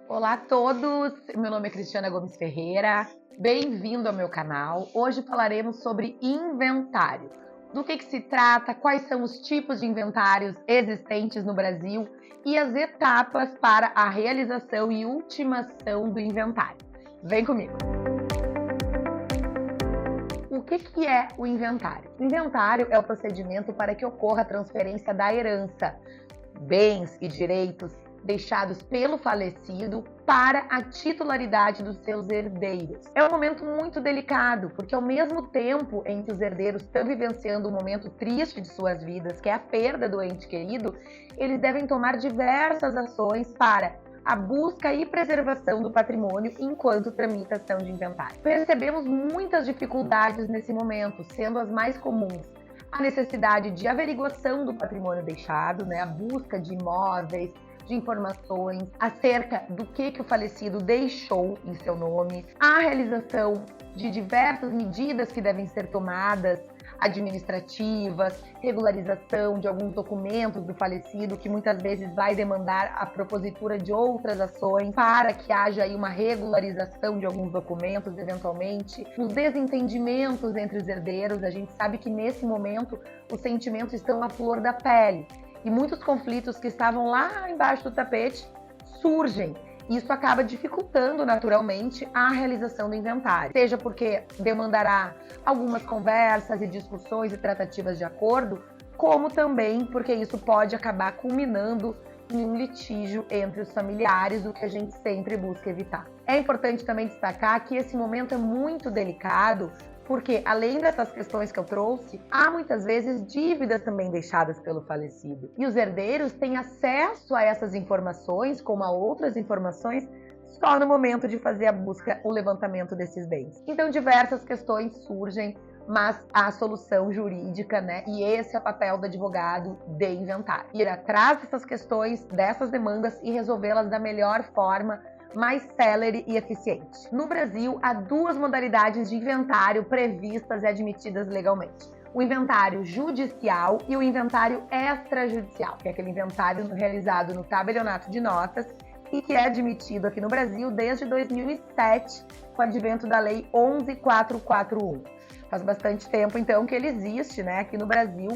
Olá a todos, meu nome é Cristiana Gomes Ferreira, bem-vindo ao meu canal. Hoje falaremos sobre inventário. Do que se trata, quais são os tipos de inventários existentes no Brasil e as etapas para a realização e ultimação do inventário. Vem comigo! O que é o inventário? O inventário é o procedimento para que ocorra a transferência da herança, bens e direitos deixados pelo falecido para a titularidade dos seus herdeiros. É um momento muito delicado, porque ao mesmo tempo em que os herdeiros estão vivenciando um momento triste de suas vidas, que é a perda do ente querido, eles devem tomar diversas ações para a busca e preservação do patrimônio enquanto tramitação de inventário. Percebemos muitas dificuldades nesse momento, sendo as mais comuns a necessidade de averiguação do patrimônio deixado, a busca de imóveis, de informações acerca do que o falecido deixou em seu nome, a realização de diversas medidas que devem ser tomadas, administrativas, regularização de alguns documentos do falecido, que muitas vezes vai demandar a propositura de outras ações para que haja aí uma regularização de alguns documentos, eventualmente. Os desentendimentos entre os herdeiros, a gente sabe que nesse momento os sentimentos estão à flor da pele e muitos conflitos que estavam lá embaixo do tapete surgem. Isso acaba dificultando naturalmente a realização do inventário, seja porque demandará algumas conversas e discussões e tratativas de acordo, como também porque isso pode acabar culminando em um litígio entre os familiares, o que a gente sempre busca evitar. É importante também destacar que esse momento é muito delicado, porque além dessas questões que eu trouxe, há muitas vezes dívidas também deixadas pelo falecido. E os herdeiros têm acesso a essas informações, como a outras informações, só no momento de fazer a busca, o levantamento desses bens. Então diversas questões surgem, mas há solução jurídica, e esse é o papel do advogado de inventário. Ir atrás dessas questões, dessas demandas e resolvê-las da melhor forma, mais célere e eficiente. No Brasil, há duas modalidades de inventário previstas e admitidas legalmente. O inventário judicial e o inventário extrajudicial, que é aquele inventário realizado no tabelionato de notas e que é admitido aqui no Brasil desde 2007, com o advento da Lei 11.441. Faz bastante tempo, então, que ele existe, aqui no Brasil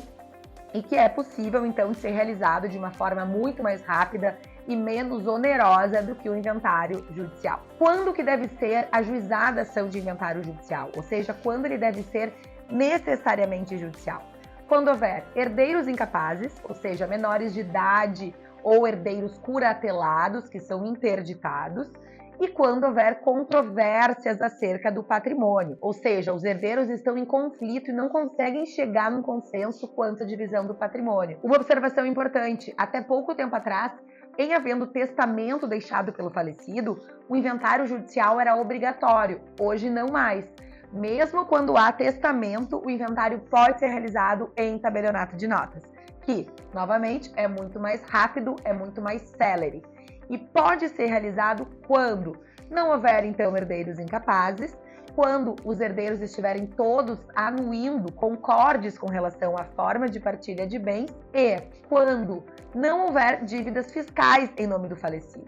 e que é possível, então, de ser realizado de uma forma muito mais rápida e menos onerosa do que o inventário judicial. Quando que deve ser ajuizada a ação de inventário judicial? Ou seja, quando ele deve ser necessariamente judicial? Quando houver herdeiros incapazes, ou seja, menores de idade ou herdeiros curatelados, que são interditados, e quando houver controvérsias acerca do patrimônio, ou seja, os herdeiros estão em conflito e não conseguem chegar num consenso quanto à divisão do patrimônio. Uma observação importante, até pouco tempo atrás, em havendo testamento deixado pelo falecido, o inventário judicial era obrigatório, hoje não mais. Mesmo quando há testamento, o inventário pode ser realizado em tabelionato de notas, que, novamente, é muito mais rápido, é muito mais célere. E pode ser realizado quando não houver, então, herdeiros incapazes, quando os herdeiros estiverem todos anuindo, concordes com relação à forma de partilha de bens e quando não houver dívidas fiscais em nome do falecido.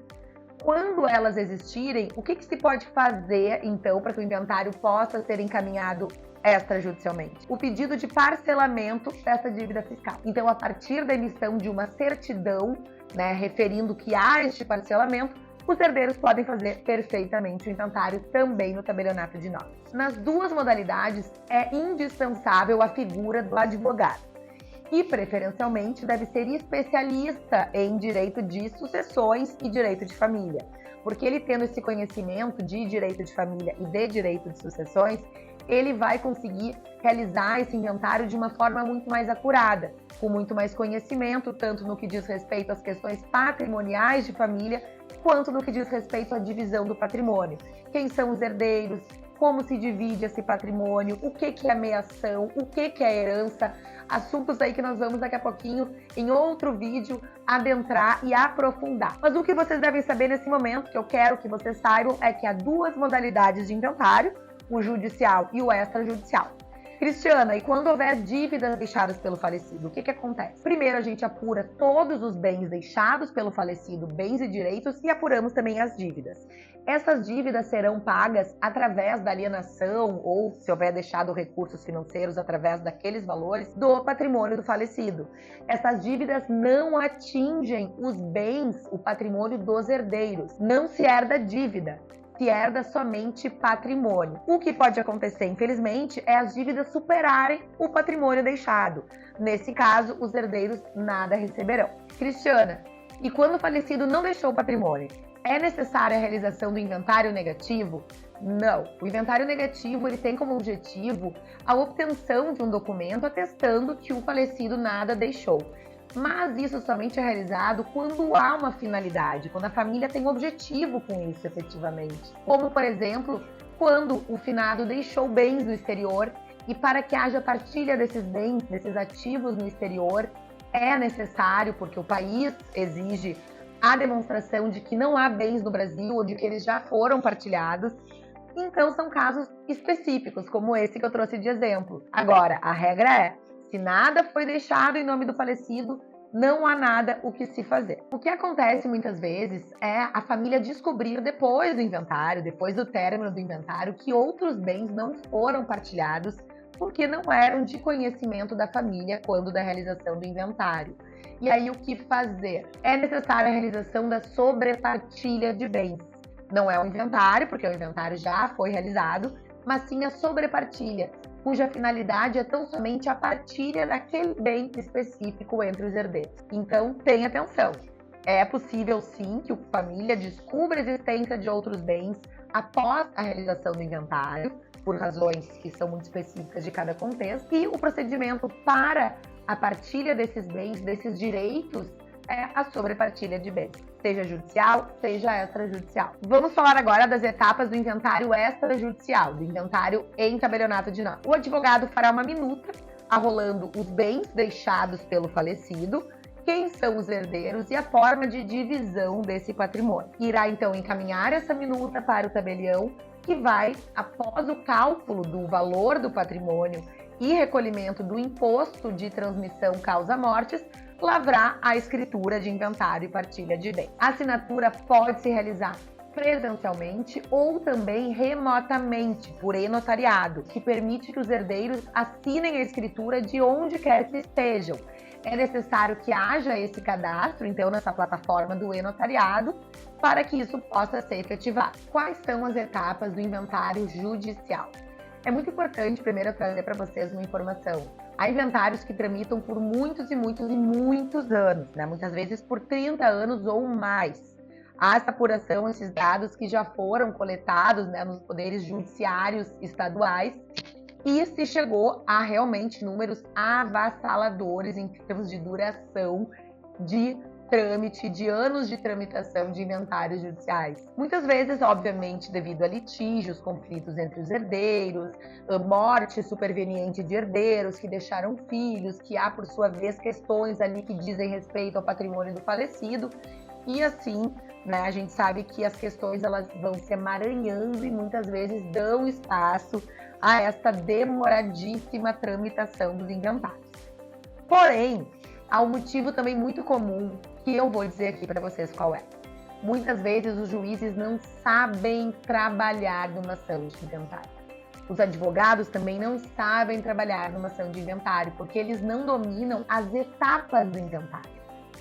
Quando elas existirem, o que se pode fazer, então, para que o inventário possa ser encaminhado extrajudicialmente? O pedido de parcelamento dessa dívida fiscal. Então, a partir da emissão de uma certidão, referindo que há este parcelamento, os herdeiros podem fazer perfeitamente o inventário também no tabelionato de notas. Nas duas modalidades, é indispensável a figura do advogado e, preferencialmente, deve ser especialista em direito de sucessões e direito de família, porque ele tendo esse conhecimento de direito de família e de direito de sucessões, ele vai conseguir realizar esse inventário de uma forma muito mais acurada, com muito mais conhecimento, tanto no que diz respeito às questões patrimoniais de família, quanto no que diz respeito à divisão do patrimônio. Quem são os herdeiros, como se divide esse patrimônio, o que é meação, o que é herança, assuntos aí que nós vamos daqui a pouquinho, em outro vídeo, adentrar e aprofundar. Mas o que vocês devem saber nesse momento, que eu quero que vocês saibam, é que há duas modalidades de inventário, o judicial e o extrajudicial. Cristiana, e quando houver dívidas deixadas pelo falecido, o que acontece? Primeiro, a gente apura todos os bens deixados pelo falecido, bens e direitos, e apuramos também as dívidas. Essas dívidas serão pagas através da alienação ou, se houver deixado recursos financeiros, através daqueles valores do patrimônio do falecido. Essas dívidas não atingem os bens, o patrimônio dos herdeiros. Não se herda dívida, se herda somente patrimônio. O que pode acontecer, infelizmente, é as dívidas superarem o patrimônio deixado. Nesse caso, os herdeiros nada receberão. Cristiana, e quando o falecido não deixou patrimônio, é necessária a realização do inventário negativo? Não. O inventário negativo ele tem como objetivo a obtenção de um documento atestando que o falecido nada deixou. Mas isso somente é realizado quando há uma finalidade, quando a família tem um objetivo com isso efetivamente. Como, por exemplo, quando o finado deixou bens no exterior e para que haja partilha desses bens, desses ativos no exterior, é necessário, porque o país exige a demonstração de que não há bens no Brasil ou de que eles já foram partilhados. Então, são casos específicos, como esse que eu trouxe de exemplo. Agora, a regra é, se nada foi deixado em nome do falecido, não há nada o que se fazer. O que acontece muitas vezes é a família descobrir depois do inventário, depois do término do inventário, que outros bens não foram partilhados porque não eram de conhecimento da família quando da realização do inventário. E aí, o que fazer? É necessária a realização da sobrepartilha de bens. Não é o inventário, porque o inventário já foi realizado, mas sim a sobrepartilha, cuja finalidade é tão somente a partilha daquele bem específico entre os herdeiros. Então, tenha atenção. É possível, sim, que a família descubra a existência de outros bens após a realização do inventário, por razões que são muito específicas de cada contexto, e o procedimento para a partilha desses bens, desses direitos, é a sobrepartilha de bens, seja judicial, seja extrajudicial. Vamos falar agora das etapas do inventário extrajudicial, do inventário em tabelionato de nome. O advogado fará uma minuta arrolando os bens deixados pelo falecido, quem são os herdeiros e a forma de divisão desse patrimônio. Irá então encaminhar essa minuta para o tabelião, que vai, após o cálculo do valor do patrimônio e recolhimento do imposto de transmissão causa-mortes, lavrar a escritura de inventário e partilha de bens. A assinatura pode se realizar presencialmente ou também remotamente, por e-notariado, que permite que os herdeiros assinem a escritura de onde quer que estejam. É necessário que haja esse cadastro, então, nessa plataforma do e-notariado, para que isso possa ser efetivado. Quais são as etapas do inventário judicial? É muito importante, primeiro, trazer para vocês uma informação. Há inventários que tramitam por muitos anos, né? Muitas vezes por 30 anos ou mais. Há essa apuração, esses dados que já foram coletados, né, nos poderes judiciários estaduais, e se chegou a realmente números avassaladores em termos de duração de trâmite, de anos de tramitação de inventários judiciais. Muitas vezes, obviamente, devido a litígios, conflitos entre os herdeiros, morte superveniente de herdeiros que deixaram filhos, que há, por sua vez, questões ali que dizem respeito ao patrimônio do falecido. E assim, né, a gente sabe que as questões elas vão se emaranhando e muitas vezes dão espaço a esta demoradíssima tramitação dos inventários. Porém, há um motivo também muito comum que eu vou dizer aqui para vocês qual é. Muitas vezes os juízes não sabem trabalhar numa ação de inventário. Os advogados também não sabem trabalhar numa ação de inventário, porque eles não dominam as etapas do inventário,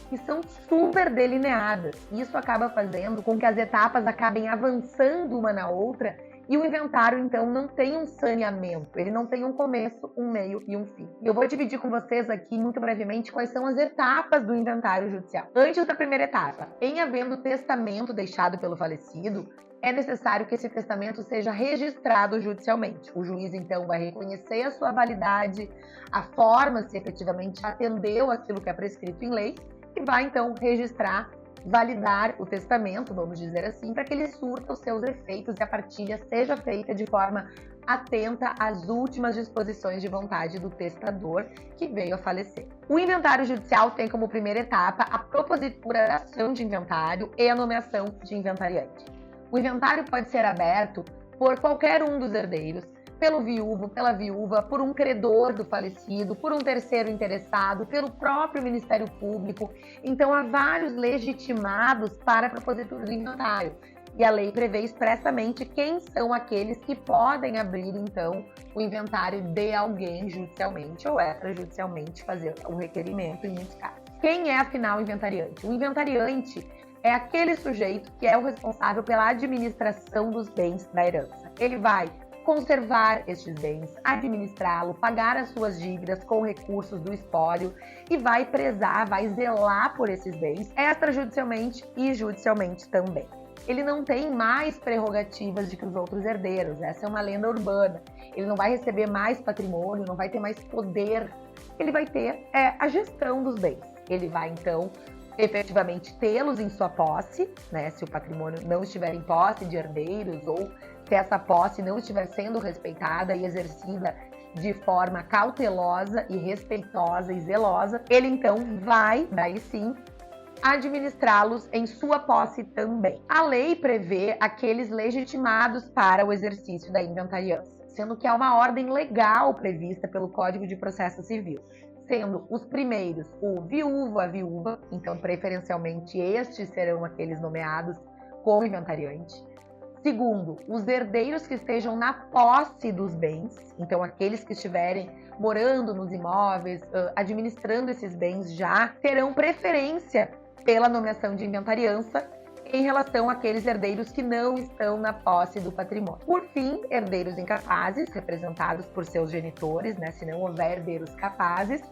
que são super delineadas. Isso acaba fazendo com que as etapas acabem avançando uma na outra e o inventário, então, não tem um saneamento, ele não tem um começo, um meio e um fim. Eu vou dividir com vocês aqui, muito brevemente, quais são as etapas do inventário judicial. Antes da primeira etapa, em havendo testamento deixado pelo falecido, é necessário que esse testamento seja registrado judicialmente. O juiz, então, vai reconhecer a sua validade, a forma se efetivamente atendeu aquilo que é prescrito em lei, e vai, então, registrar, validar o testamento, vamos dizer assim, para que ele surta os seus efeitos e a partilha seja feita de forma atenta às últimas disposições de vontade do testador que veio a falecer. O inventário judicial tem como primeira etapa a propositura da ação de inventário e a nomeação de inventariante. O inventário pode ser aberto por qualquer um dos herdeiros, pelo viúvo, pela viúva, por um credor do falecido, por um terceiro interessado, pelo próprio Ministério Público. Então, há vários legitimados para a propositura do inventário. E a lei prevê expressamente quem são aqueles que podem abrir, então, o inventário de alguém judicialmente ou extrajudicialmente fazer o requerimento em muitos casos. Quem é, afinal, o inventariante? O inventariante é aquele sujeito que é o responsável pela administração dos bens da herança. Ele vai conservar estes bens, administrá-lo, pagar as suas dívidas com recursos do espólio e vai prezar, vai zelar por esses bens extrajudicialmente e judicialmente também. Ele não tem mais prerrogativas do que os outros herdeiros, essa é uma lenda urbana. Ele não vai receber mais patrimônio, não vai ter mais poder, ele vai ter a gestão dos bens. Ele vai, então, efetivamente tê-los em sua posse, né? Se o patrimônio não estiver em posse de herdeiros ou se essa posse não estiver sendo respeitada e exercida de forma cautelosa e respeitosa e zelosa, ele então vai, daí sim, administrá-los em sua posse também. A lei prevê aqueles legitimados para o exercício da inventariança, sendo que há uma ordem legal prevista pelo Código de Processo Civil, sendo os primeiros o viúvo, a viúva, então preferencialmente estes serão aqueles nomeados como inventariante. Segundo, os herdeiros que estejam na posse dos bens, então aqueles que estiverem morando nos imóveis, administrando esses bens já, terão preferência pela nomeação de inventariança em relação àqueles herdeiros que não estão na posse do patrimônio. Por fim, herdeiros incapazes, representados por seus genitores, né, se não houver herdeiros capazes.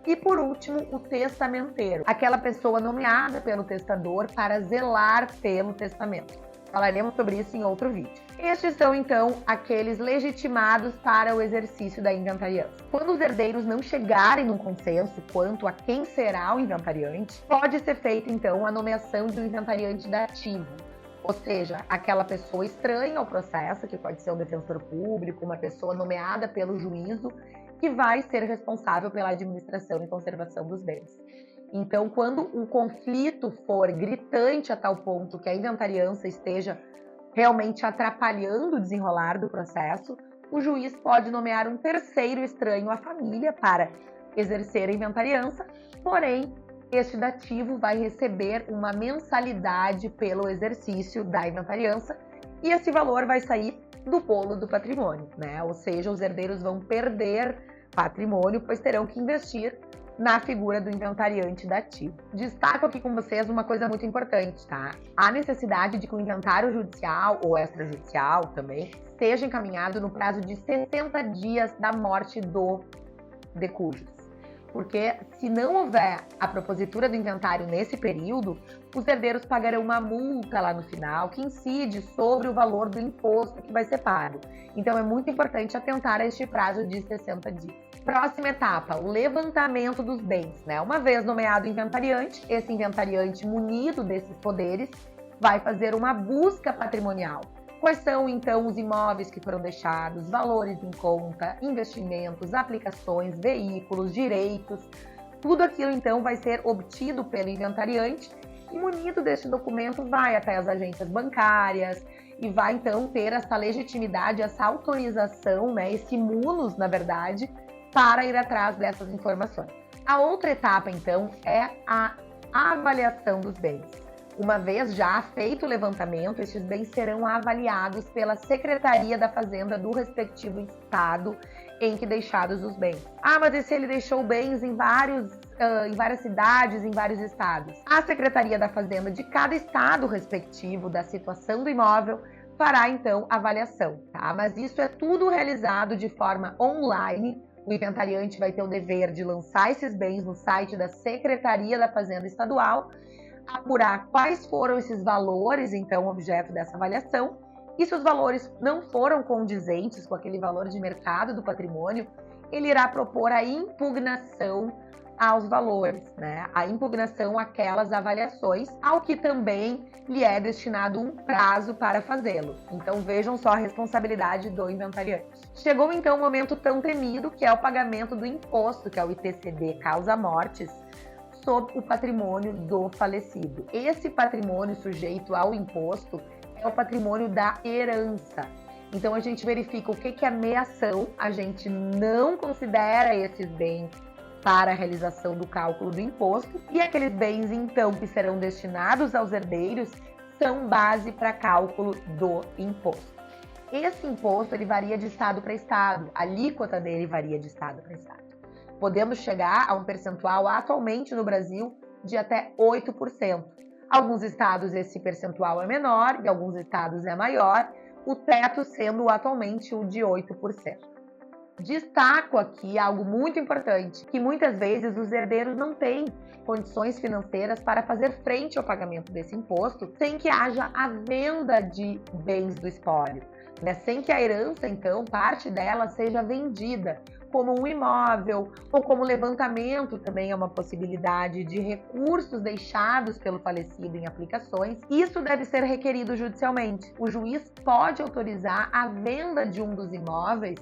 E por último, o testamenteiro, aquela pessoa nomeada pelo testador para zelar pelo testamento. Falaremos sobre isso em outro vídeo. Estes são, então, aqueles legitimados para o exercício da inventariança. Quando os herdeiros não chegarem num consenso quanto a quem será o inventariante, pode ser feita, então, a nomeação do inventariante dativo. Ou seja, aquela pessoa estranha ao processo, que pode ser um defensor público, uma pessoa nomeada pelo juízo, que vai ser responsável pela administração e conservação dos bens. Então, quando o conflito for gritante a tal ponto que a inventariança esteja realmente atrapalhando o desenrolar do processo, o juiz pode nomear um terceiro estranho à família para exercer a inventariança, porém, este dativo vai receber uma mensalidade pelo exercício da inventariança e esse valor vai sair do bolo do patrimônio, né? Ou seja, os herdeiros vão perder patrimônio, pois terão que investir na figura do inventariante dativo. Destaco aqui com vocês uma coisa muito importante, tá? A necessidade de que o inventário judicial ou extrajudicial também seja encaminhado no prazo de 60 dias da morte do decujus. Porque se não houver a propositura do inventário nesse período, os herdeiros pagarão uma multa lá no final que incide sobre o valor do imposto que vai ser pago. Então é muito importante atentar a este prazo de 60 dias. Próxima etapa, o levantamento dos bens, né? Uma vez nomeado inventariante, esse inventariante munido desses poderes vai fazer uma busca patrimonial. Quais são, então, os imóveis que foram deixados, valores em conta, investimentos, aplicações, veículos, direitos. Tudo aquilo, então, vai ser obtido pelo inventariante e, munido deste documento, vai até as agências bancárias e vai, então, ter essa legitimidade, essa autorização, né, esse munus, na verdade, para ir atrás dessas informações. A outra etapa, então, é a avaliação dos bens. Uma vez já feito o levantamento, estes bens serão avaliados pela Secretaria da Fazenda do respectivo estado em que deixados os bens. Ah, mas e se ele deixou bens em várias cidades, em vários estados? A Secretaria da Fazenda de cada estado respectivo da situação do imóvel fará, então, a avaliação, tá? Mas isso é tudo realizado de forma online. O inventariante vai ter o dever de lançar esses bens no site da Secretaria da Fazenda Estadual, apurar quais foram esses valores, então, objeto dessa avaliação, e se os valores não foram condizentes com aquele valor de mercado do patrimônio, ele irá propor a impugnação aos valores, né? A impugnação àquelas avaliações, ao que também lhe é destinado um prazo para fazê-lo. Então vejam só a responsabilidade do inventariante. Chegou então o momento tão temido, que é o pagamento do imposto, que é o ITCD causa-mortes, sobre o patrimônio do falecido. Esse patrimônio sujeito ao imposto é o patrimônio da herança. Então a gente verifica o que é meação, a gente não considera esses bens para a realização do cálculo do imposto, e aqueles bens então que serão destinados aos herdeiros são base para cálculo do imposto. Esse imposto ele varia de estado para estado, a alíquota dele varia de estado para estado, podendo chegar a um percentual atualmente no Brasil de até 8%. Alguns estados esse percentual é menor e alguns estados é maior, o teto sendo atualmente o de 8%. Destaco aqui algo muito importante, que muitas vezes os herdeiros não têm condições financeiras para fazer frente ao pagamento desse imposto sem que haja a venda de bens do espólio, né? Sem que a herança, então, parte dela seja vendida como um imóvel ou como levantamento também é uma possibilidade de recursos deixados pelo falecido em aplicações. Isso deve ser requerido judicialmente. O juiz pode autorizar a venda de um dos imóveis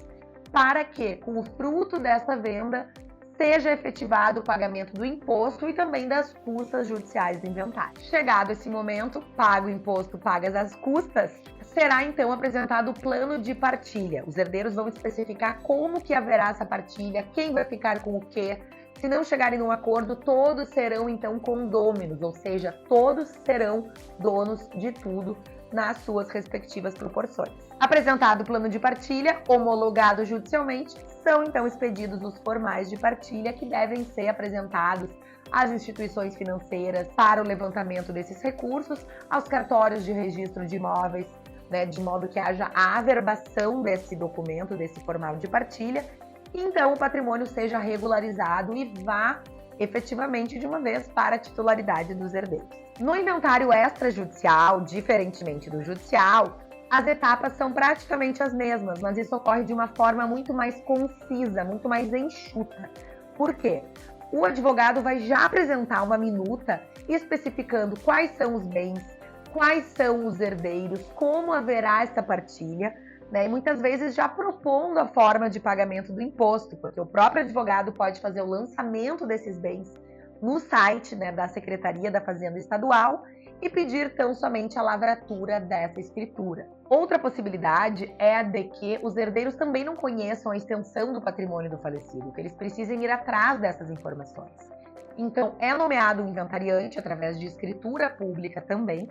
para que, com o fruto dessa venda, seja efetivado o pagamento do imposto e também das custas judiciais do inventário. Chegado esse momento, paga o imposto, pagas as custas, será então apresentado o plano de partilha. Os herdeiros vão especificar como que haverá essa partilha, quem vai ficar com o quê. Se não chegarem num acordo, todos serão então condôminos, ou seja, todos serão donos de tudo nas suas respectivas proporções. Apresentado o plano de partilha, homologado judicialmente, são então expedidos os formais de partilha que devem ser apresentados às instituições financeiras para o levantamento desses recursos, aos cartórios de registro de imóveis, né, de modo que haja a averbação desse documento, desse formal de partilha, e então o patrimônio seja regularizado e vá efetivamente de uma vez para a titularidade dos herdeiros. No inventário extrajudicial, diferentemente do judicial, as etapas são praticamente as mesmas, mas isso ocorre de uma forma muito mais concisa, muito mais enxuta. Por quê? O advogado vai já apresentar uma minuta especificando quais são os bens, quais são os herdeiros, como haverá essa partilha, né? E muitas vezes já propondo a forma de pagamento do imposto, porque o próprio advogado pode fazer o lançamento desses bens no site, né, da Secretaria da Fazenda Estadual e pedir tão somente a lavratura dessa escritura. Outra possibilidade é a de que os herdeiros também não conheçam a extensão do patrimônio do falecido, que eles precisem ir atrás dessas informações. Então, é nomeado um inventariante através de escritura pública também,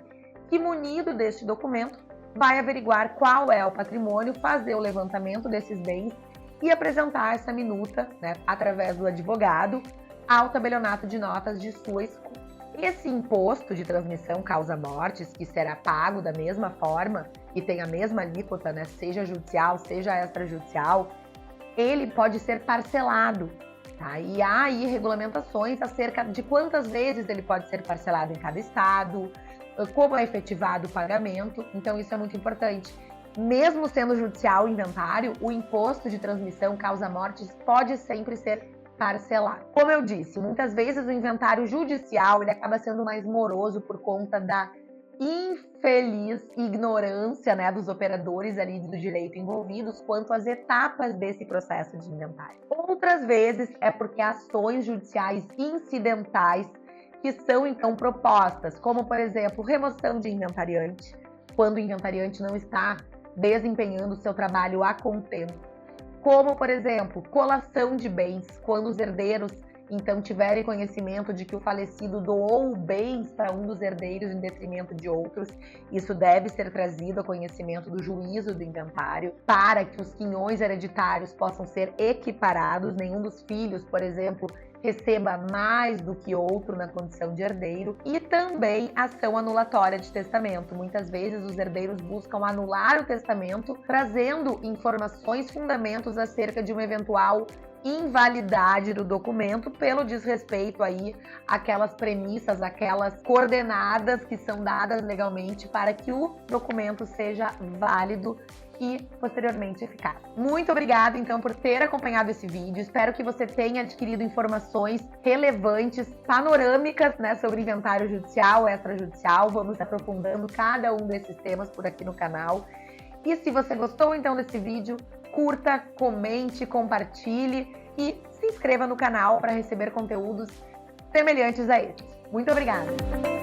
que munido deste documento vai averiguar qual é o patrimônio, fazer o levantamento desses bens e apresentar essa minuta, né, através do advogado ao tabelionato de notas de sua escolha. Esse imposto de transmissão causa-mortes, que será pago da mesma forma e tem a mesma alíquota, né, seja judicial, seja extrajudicial, ele pode ser parcelado. Tá? E há aí regulamentações acerca de quantas vezes ele pode ser parcelado em cada estado, como é efetivado o pagamento, então isso é muito importante. Mesmo sendo judicial o inventário, o imposto de transmissão causa-mortes pode sempre ser parcelado. Como eu disse, muitas vezes o inventário judicial ele acaba sendo mais moroso por conta da infeliz ignorância, né, dos operadores ali do direito envolvidos quanto às etapas desse processo de inventário. Outras vezes é porque ações judiciais incidentais que são então propostas, como por exemplo, remoção de inventariante, quando o inventariante não está desempenhando o seu trabalho a contento. Como, por exemplo, colação de bens, quando os herdeiros então tiverem conhecimento de que o falecido doou bens para um dos herdeiros em detrimento de outros, isso deve ser trazido a conhecimento do juízo do inventário para que os quinhões hereditários possam ser equiparados, nenhum dos filhos, por exemplo, receba mais do que outro na condição de herdeiro, e também ação anulatória de testamento. Muitas vezes os herdeiros buscam anular o testamento, trazendo informações, fundamentos acerca de uma eventual invalidade do documento pelo desrespeito aí àquelas premissas, aquelas coordenadas que são dadas legalmente para que o documento seja válido e posteriormente eficaz. Muito obrigada então por ter acompanhado esse vídeo, espero que você tenha adquirido informações relevantes, panorâmicas, né, sobre inventário judicial, extrajudicial. Vamos aprofundando cada um desses temas por aqui no canal. E se você gostou então desse vídeo, curta, comente, compartilhe e se inscreva no canal para receber conteúdos semelhantes a esses. Muito obrigada!